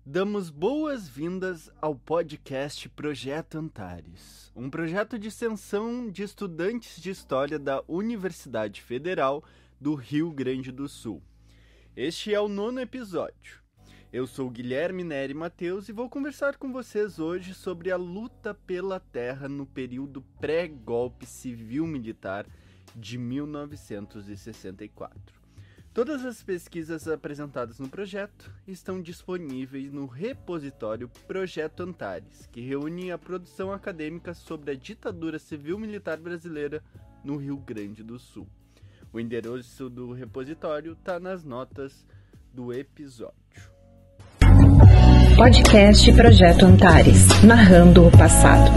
Damos boas-vindas ao podcast Projeto Antares, um projeto de extensão de estudantes de História da Universidade Federal do Rio Grande do Sul. Este é o 9º episódio. Eu sou Guilherme Neri Mateus e vou conversar com vocês hoje sobre a luta pela terra no período pré-golpe civil-militar de 1964. Todas as pesquisas apresentadas no projeto estão disponíveis no repositório Projeto Antares, que reúne a produção acadêmica sobre a ditadura civil-militar brasileira no Rio Grande do Sul. O endereço do repositório está nas notas do episódio. Podcast Projeto Antares, narrando o passado.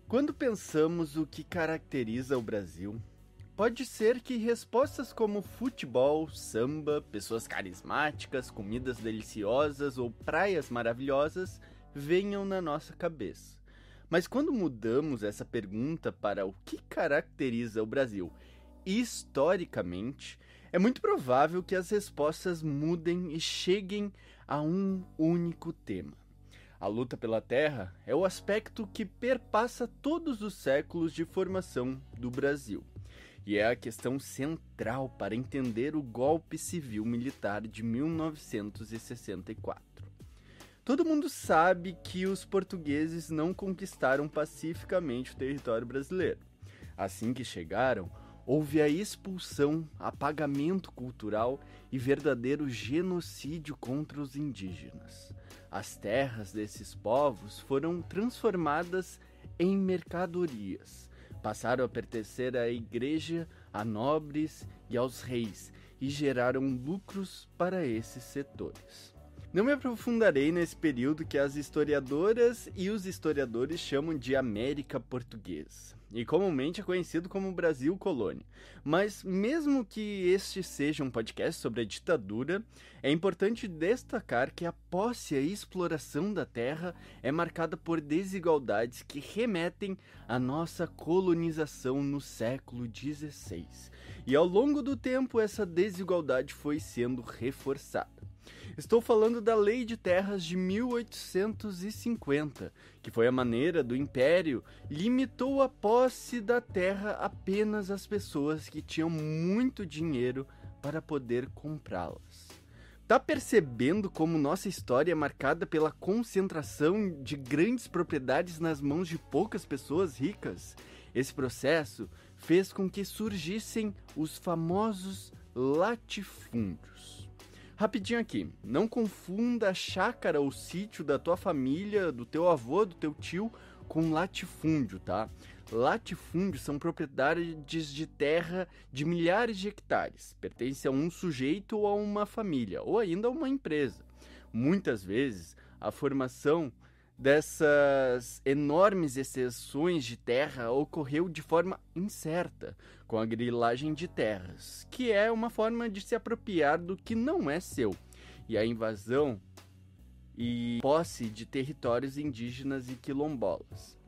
Quando pensamos o que caracteriza o Brasil, pode ser que respostas como futebol, samba, pessoas carismáticas, comidas deliciosas ou praias maravilhosas venham na nossa cabeça. Mas quando mudamos essa pergunta para o que caracteriza o Brasil historicamente, é muito provável que as respostas mudem e cheguem a um único tema. A luta pela terra é o aspecto que perpassa todos os séculos de formação do Brasil. E é a questão central para entender o golpe civil-militar de 1964. Todo mundo sabe que os portugueses não conquistaram pacificamente o território brasileiro. Assim que chegaram, houve a expulsão, apagamento cultural e verdadeiro genocídio contra os indígenas. As terras desses povos foram transformadas em mercadorias. Passaram a pertencer à igreja, a nobres e aos reis, e geraram lucros para esses setores. Não me aprofundarei nesse período que as historiadoras e os historiadores chamam de América Portuguesa, e comumente é conhecido como Brasil Colônia. Mas mesmo que este seja um podcast sobre a ditadura, é importante destacar que a posse e a exploração da terra é marcada por desigualdades que remetem à nossa colonização no século XVI. E ao longo do tempo essa desigualdade foi sendo reforçada. Estou falando da Lei de Terras de 1850, que foi a maneira do Império limitou a posse da terra apenas às pessoas que tinham muito dinheiro para poder comprá-las. Tá percebendo como nossa história é marcada pela concentração de grandes propriedades nas mãos de poucas pessoas ricas? Esse processo fez com que surgissem os famosos latifúndios. Rapidinho aqui, não confunda a chácara ou sítio da tua família, do teu avô, do teu tio, com latifúndio, tá? Latifúndios são propriedades de terra de milhares de hectares, pertence a um sujeito ou a uma família, ou ainda a uma empresa. Muitas vezes, a formação dessas enormes extensões de terra ocorreu de forma incerta, com a grilagem de terras, que é uma forma de se apropriar do que não é seu, e a invasão e posse de territórios indígenas e quilombolas.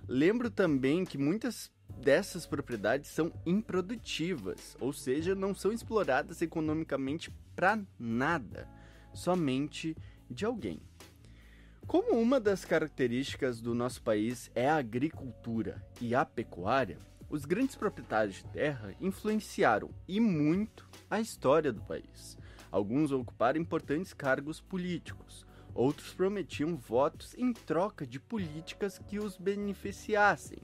Lembro também que muitas dessas propriedades são improdutivas, ou seja, não são exploradas economicamente para nada, somente de alguém. Como uma das características do nosso país é a agricultura e a pecuária, os grandes proprietários de terra influenciaram e muito a história do país. Alguns ocuparam importantes cargos políticos, outros prometiam votos em troca de políticas que os beneficiassem.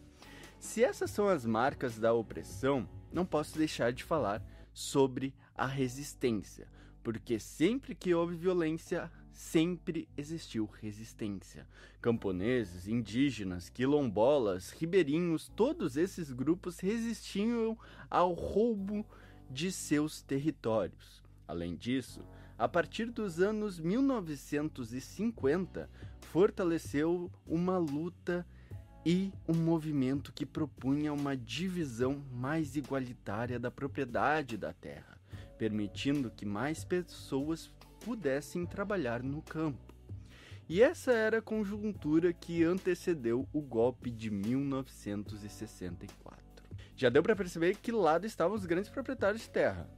Se essas são as marcas da opressão, não posso deixar de falar sobre a resistência, porque sempre que houve violência, sempre existiu resistência. Camponeses, indígenas, quilombolas, ribeirinhos, todos esses grupos resistiam ao roubo de seus territórios. Além disso, a partir dos anos 1950, fortaleceu uma luta e um movimento que propunha uma divisão mais igualitária da propriedade da terra, permitindo que mais pessoas pudessem trabalhar no campo. E essa era a conjuntura que antecedeu o golpe de 1964. Já deu para perceber que lado estavam os grandes proprietários de terra.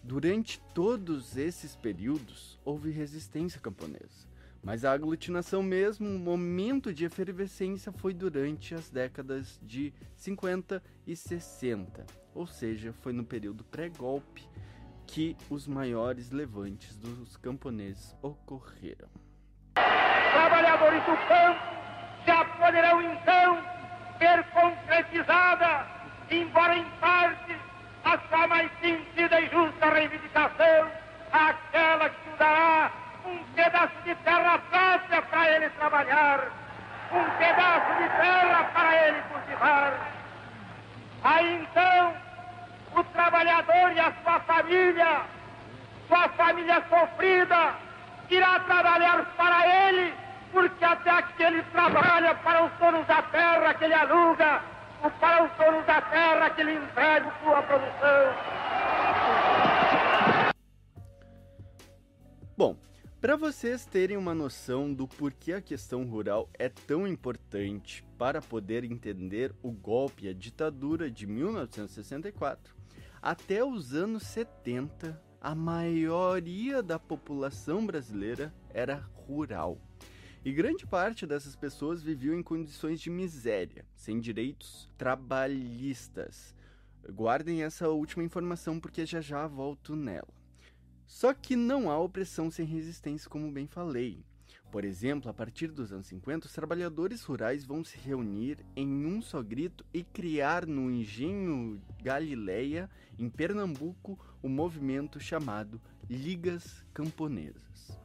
Durante todos esses períodos, houve resistência camponesa, mas a aglutinação mesmo, o momento de efervescência, foi durante as décadas de 50 e 60, ou seja, foi no período pré-golpe que os maiores levantes dos camponeses ocorreram. Trabalhadores do campo já poderão então ver concretizada, embora em parte, a sua mais sentida e justa reivindicação, aquela que lhe dará um pedaço de terra própria para ele trabalhar, um pedaço de terra para ele cultivar. Aí então, o trabalhador e a sua família sofrida, irá trabalhar para ele, porque até aqui ele trabalha para os donos da terra que ele aluga, ou para os donos da terra que ele entrega sua produção. Bom, para vocês terem uma noção do porquê a questão rural é tão importante para poder entender o golpe e a ditadura de 1964, até os anos 70, a maioria da população brasileira era rural. E grande parte dessas pessoas viviam em condições de miséria, sem direitos trabalhistas. Guardem essa última informação porque já volto nela. Só que não há opressão sem resistência, como bem falei. Por exemplo, a partir dos anos 50, os trabalhadores rurais vão se reunir em um só grito e criar no Engenho Galileia, em Pernambuco, o movimento chamado Ligas Camponesas.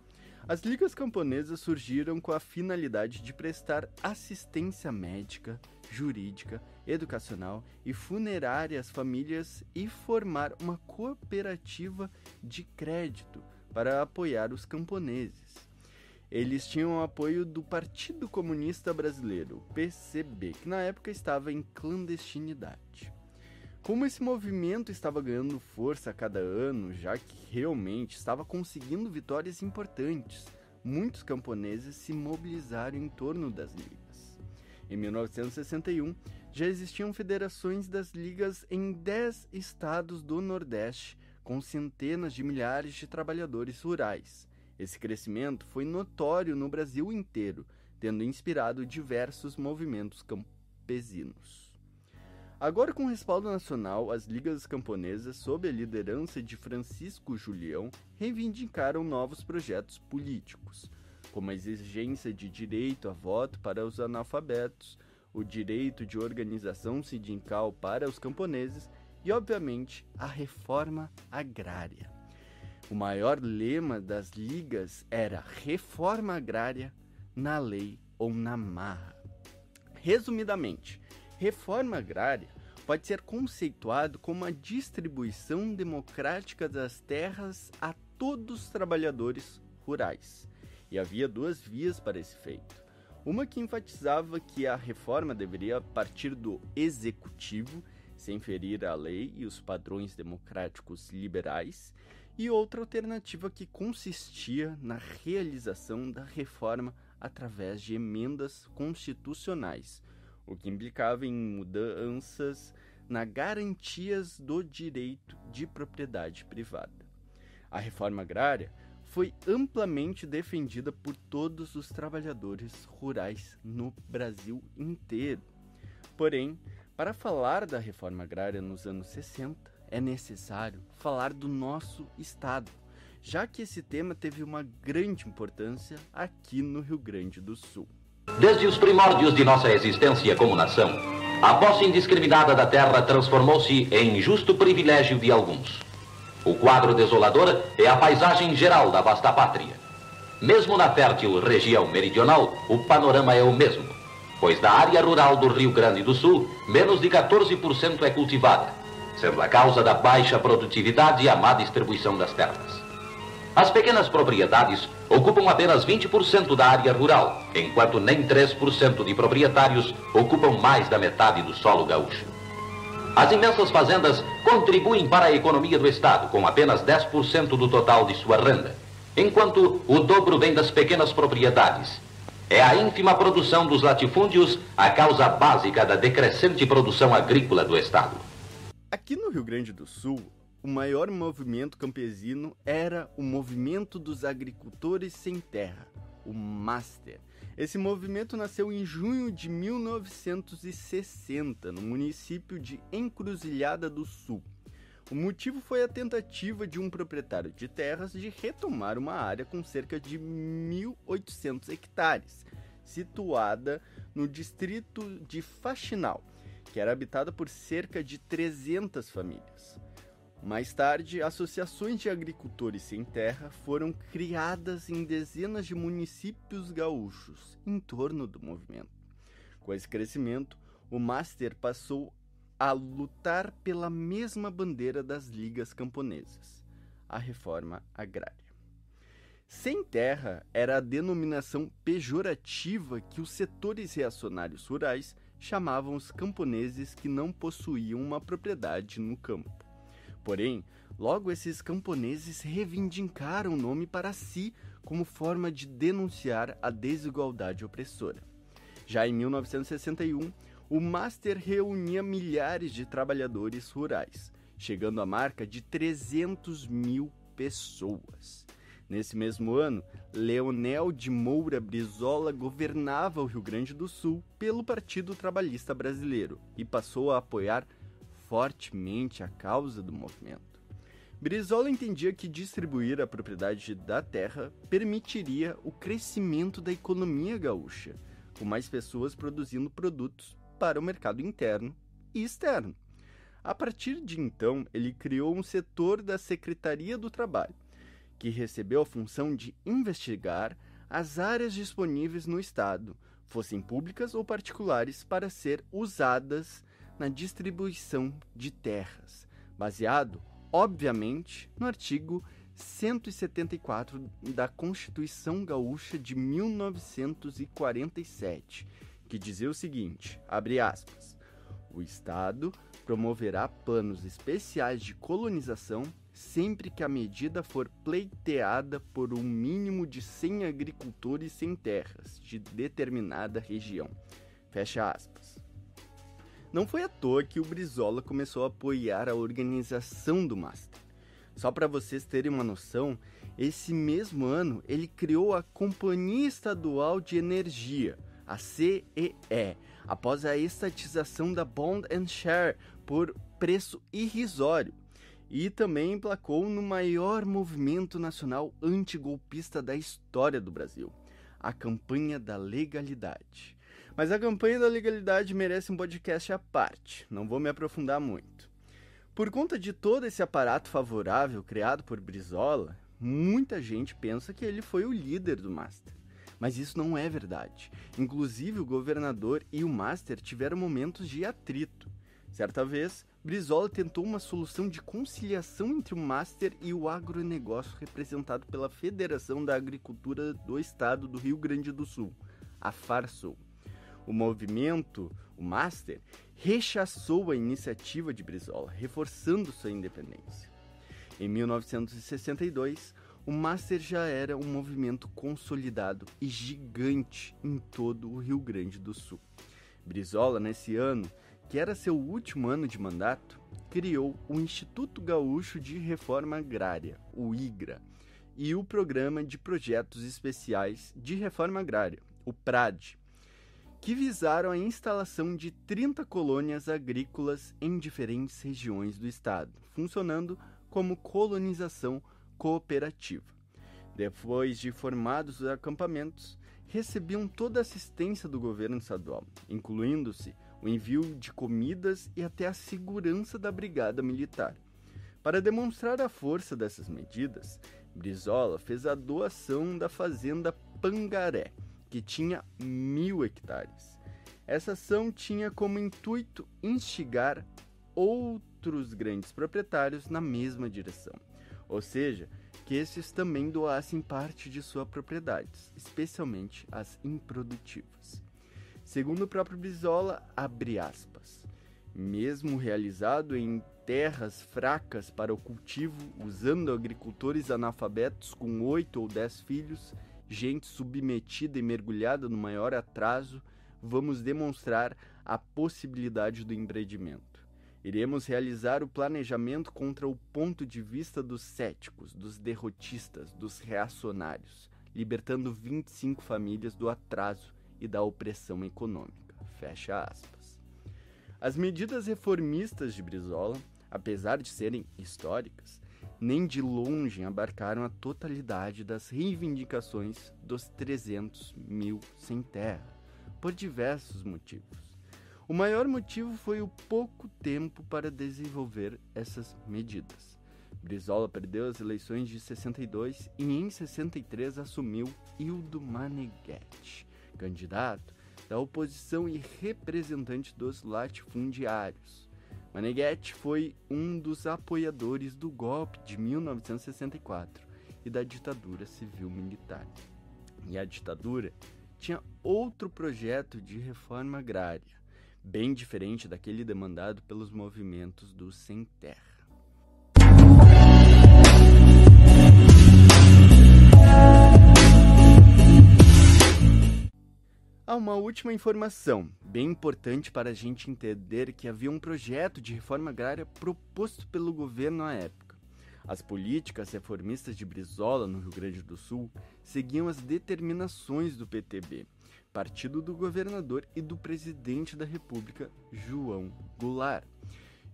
As ligas camponesas surgiram com a finalidade de prestar assistência médica, jurídica, educacional e funerária às famílias e formar uma cooperativa de crédito para apoiar os camponeses. Eles tinham o apoio do Partido Comunista Brasileiro, o PCB, que na época estava em clandestinidade. Como esse movimento estava ganhando força a cada ano, já que realmente estava conseguindo vitórias importantes, muitos camponeses se mobilizaram em torno das ligas. Em 1961, já existiam federações das ligas em 10 estados do Nordeste, com centenas de milhares de trabalhadores rurais. Esse crescimento foi notório no Brasil inteiro, tendo inspirado diversos movimentos campesinos. Agora, com respaldo nacional, as ligas camponesas, sob a liderança de Francisco Julião, reivindicaram novos projetos políticos, como a exigência de direito a voto para os analfabetos, o direito de organização sindical para os camponeses e, obviamente, a reforma agrária. O maior lema das ligas era reforma agrária na lei ou na marra. Resumidamente, reforma agrária pode ser conceituado como a distribuição democrática das terras a todos os trabalhadores rurais. E havia duas vias para esse feito. Uma que enfatizava que a reforma deveria partir do executivo, sem ferir a lei e os padrões democráticos liberais, e outra alternativa que consistia na realização da reforma através de emendas constitucionais, o que implicava em mudanças nas garantias do direito de propriedade privada. A reforma agrária foi amplamente defendida por todos os trabalhadores rurais no Brasil inteiro. Porém, para falar da reforma agrária nos anos 60, é necessário falar do nosso estado, já que esse tema teve uma grande importância aqui no Rio Grande do Sul. Desde os primórdios de nossa existência como nação, a posse indiscriminada da terra transformou-se em justo privilégio de alguns. O quadro desolador é a paisagem geral da vasta pátria. Mesmo na fértil região meridional, o panorama é o mesmo, pois da área rural do Rio Grande do Sul, menos de 14% é cultivada, sendo a causa da baixa produtividade e a má distribuição das terras. As pequenas propriedades ocupam apenas 20% da área rural, enquanto nem 3% de proprietários ocupam mais da metade do solo gaúcho. As imensas fazendas contribuem para a economia do Estado com apenas 10% do total de sua renda, enquanto o dobro vem das pequenas propriedades. É a ínfima produção dos latifúndios a causa básica da decrescente produção agrícola do Estado. Aqui no Rio Grande do Sul, o maior movimento campesino era o Movimento dos Agricultores Sem Terra, o MASTER. Esse movimento nasceu em junho de 1960, no município de Encruzilhada do Sul. O motivo foi a tentativa de um proprietário de terras de retomar uma área com cerca de 1.800 hectares, situada no distrito de Faxinal, que era habitada por cerca de 300 famílias. Mais tarde, associações de agricultores sem terra foram criadas em dezenas de municípios gaúchos em torno do movimento. Com esse crescimento, o MASTER passou a lutar pela mesma bandeira das ligas camponesas, a reforma agrária. Sem terra era a denominação pejorativa que os setores reacionários rurais chamavam os camponeses que não possuíam uma propriedade no campo. Porém, logo esses camponeses reivindicaram o nome para si como forma de denunciar a desigualdade opressora. Já em 1961, o MASTER reunia milhares de trabalhadores rurais, chegando à marca de 300 mil pessoas. Nesse mesmo ano, Leonel de Moura Brizola governava o Rio Grande do Sul pelo Partido Trabalhista Brasileiro e passou a apoiar fortemente a causa do movimento. Brizola entendia que distribuir a propriedade da terra permitiria o crescimento da economia gaúcha, com mais pessoas produzindo produtos para o mercado interno e externo. A partir de então, ele criou um setor da Secretaria do Trabalho, que recebeu a função de investigar as áreas disponíveis no Estado, fossem públicas ou particulares, para ser usadas na distribuição de terras, baseado, obviamente, no artigo 174 da Constituição Gaúcha de 1947, que dizia o seguinte, abre aspas, o Estado promoverá planos especiais de colonização sempre que a medida for pleiteada por um mínimo de 100 agricultores sem terras de determinada região. Fecha aspas. Não foi à toa que o Brizola começou a apoiar a organização do MASTER. Só para vocês terem uma noção, esse mesmo ano ele criou a Companhia Estadual de Energia, a CEE, após a estatização da Bond and Share por preço irrisório, e também emplacou no maior movimento nacional antigolpista da história do Brasil, a Campanha da Legalidade. Mas a Campanha da Legalidade merece um podcast à parte, não vou me aprofundar muito. Por conta de todo esse aparato favorável criado por Brizola, muita gente pensa que ele foi o líder do MASTER. Mas isso não é verdade. Inclusive, o governador e o MASTER tiveram momentos de atrito. Certa vez, Brizola tentou uma solução de conciliação entre o MASTER e o agronegócio representado pela Federação da Agricultura do Estado do Rio Grande do Sul, a FARSUL. O movimento, o MASTER, rechaçou a iniciativa de Brizola, reforçando sua independência. Em 1962, o MASTER já era um movimento consolidado e gigante em todo o Rio Grande do Sul. Brizola, nesse ano, que era seu último ano de mandato, criou o Instituto Gaúcho de Reforma Agrária, o IGRA, e o Programa de Projetos Especiais de Reforma Agrária, o PRAD, que visaram a instalação de 30 colônias agrícolas em diferentes regiões do estado, funcionando como colonização cooperativa. Depois de formados os acampamentos, recebiam toda a assistência do governo estadual, incluindo-se o envio de comidas e até a segurança da brigada militar. Para demonstrar a força dessas medidas, Brizola fez a doação da fazenda Pangaré, que tinha 1.000 hectares. Essa ação tinha como intuito instigar outros grandes proprietários na mesma direção, ou seja, que esses também doassem parte de suas propriedades, especialmente as improdutivas. Segundo o próprio Brizola, abre aspas, mesmo realizado em terras fracas para o cultivo, usando agricultores analfabetos com 8 ou 10 filhos, gente submetida e mergulhada no maior atraso, vamos demonstrar a possibilidade do empreendimento. Iremos realizar o planejamento contra o ponto de vista dos céticos, dos derrotistas, dos reacionários, libertando 25 famílias do atraso e da opressão econômica. Fecha aspas. As medidas reformistas de Brizola, apesar de serem históricas, nem de longe abarcaram a totalidade das reivindicações dos 300 mil sem terra, por diversos motivos. O maior motivo foi o pouco tempo para desenvolver essas medidas. Brizola perdeu as eleições de 62 e em 63 assumiu Ildo Meneghetti, candidato da oposição e representante dos latifundiários. Meneghetti foi um dos apoiadores do golpe de 1964 e da ditadura civil-militar. E a ditadura tinha outro projeto de reforma agrária, bem diferente daquele demandado pelos movimentos do sem terra. Há uma última informação, bem importante para a gente entender que havia um projeto de reforma agrária proposto pelo governo à época. As políticas reformistas de Brizola, no Rio Grande do Sul, seguiam as determinações do PTB, partido do governador e do presidente da República, João Goulart.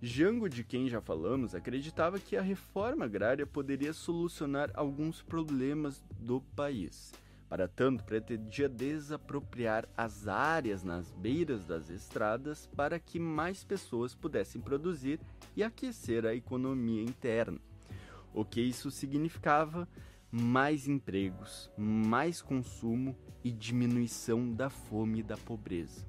Jango, de quem já falamos, acreditava que a reforma agrária poderia solucionar alguns problemas do país. Para tanto, pretendia desapropriar as áreas nas beiras das estradas para que mais pessoas pudessem produzir e aquecer a economia interna. O que isso significava? Mais empregos, mais consumo e diminuição da fome e da pobreza.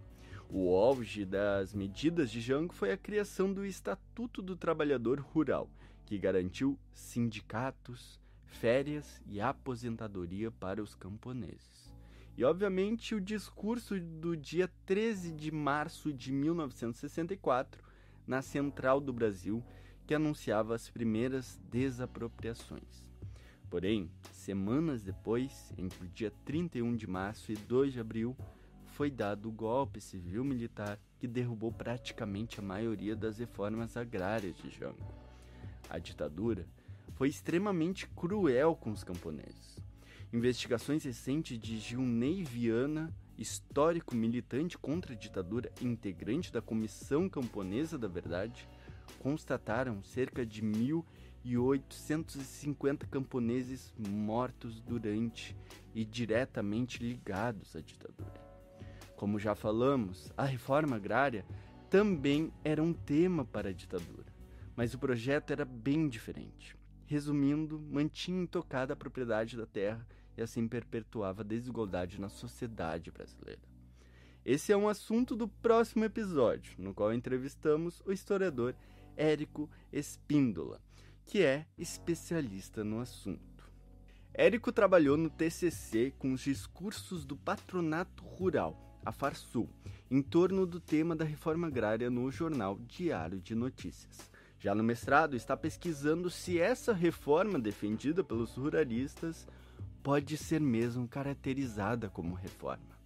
O auge das medidas de Jango foi a criação do Estatuto do Trabalhador Rural, que garantiu sindicatos, férias e aposentadoria para os camponeses. E, obviamente, o discurso do dia 13 de março de 1964, na Central do Brasil, que anunciava as primeiras desapropriações. Porém, semanas depois, entre o dia 31 de março e 2 de abril, foi dado o golpe civil-militar que derrubou praticamente a maioria das reformas agrárias de Jango. A ditadura foi extremamente cruel com os camponeses. Investigações recentes de Gilney Viana, histórico militante contra a ditadura e integrante da Comissão Camponesa da Verdade, constataram cerca de 1.850 camponeses mortos durante e diretamente ligados à ditadura. Como já falamos, a reforma agrária também era um tema para a ditadura, mas o projeto era bem diferente. Resumindo, mantinha intocada a propriedade da terra e assim perpetuava a desigualdade na sociedade brasileira. Esse é um assunto do próximo episódio, no qual entrevistamos o historiador Érico Espíndola, que é especialista no assunto. Érico trabalhou no TCC com os discursos do Patronato Rural, a Farsul, em torno do tema da reforma agrária no jornal Diário de Notícias. Já no mestrado, está pesquisando se essa reforma defendida pelos ruralistas pode ser mesmo caracterizada como reforma.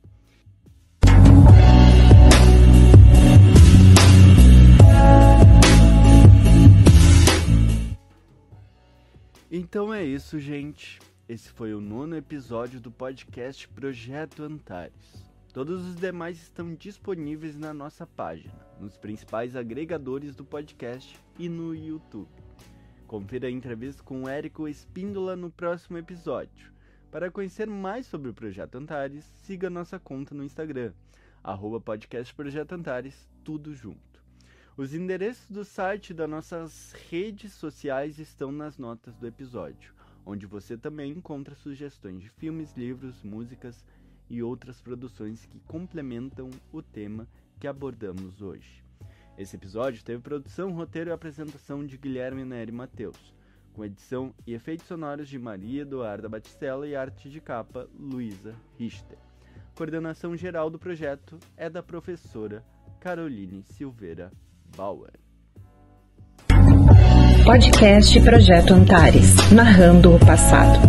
Então é isso, gente. Esse foi o 9º episódio do podcast Projeto Antares. Todos os demais estão disponíveis na nossa página, nos principais agregadores do podcast e no YouTube. Confira a entrevista com o Érico Espíndola no próximo episódio. Para conhecer mais sobre o Projeto Antares, siga nossa conta no Instagram, @podcastprojetoantares, tudo junto. Os endereços do site e das nossas redes sociais estão nas notas do episódio, onde você também encontra sugestões de filmes, livros, músicas e outras produções que complementam o tema que abordamos hoje. Esse episódio teve produção, roteiro e apresentação de Guilherme Neri Mateus, com edição e efeitos sonoros de Maria Eduarda Batistella e arte de capa Luísa Richter. Coordenação geral do projeto é da professora Caroline Silveira Bauer. Podcast Projeto Antares, narrando o passado.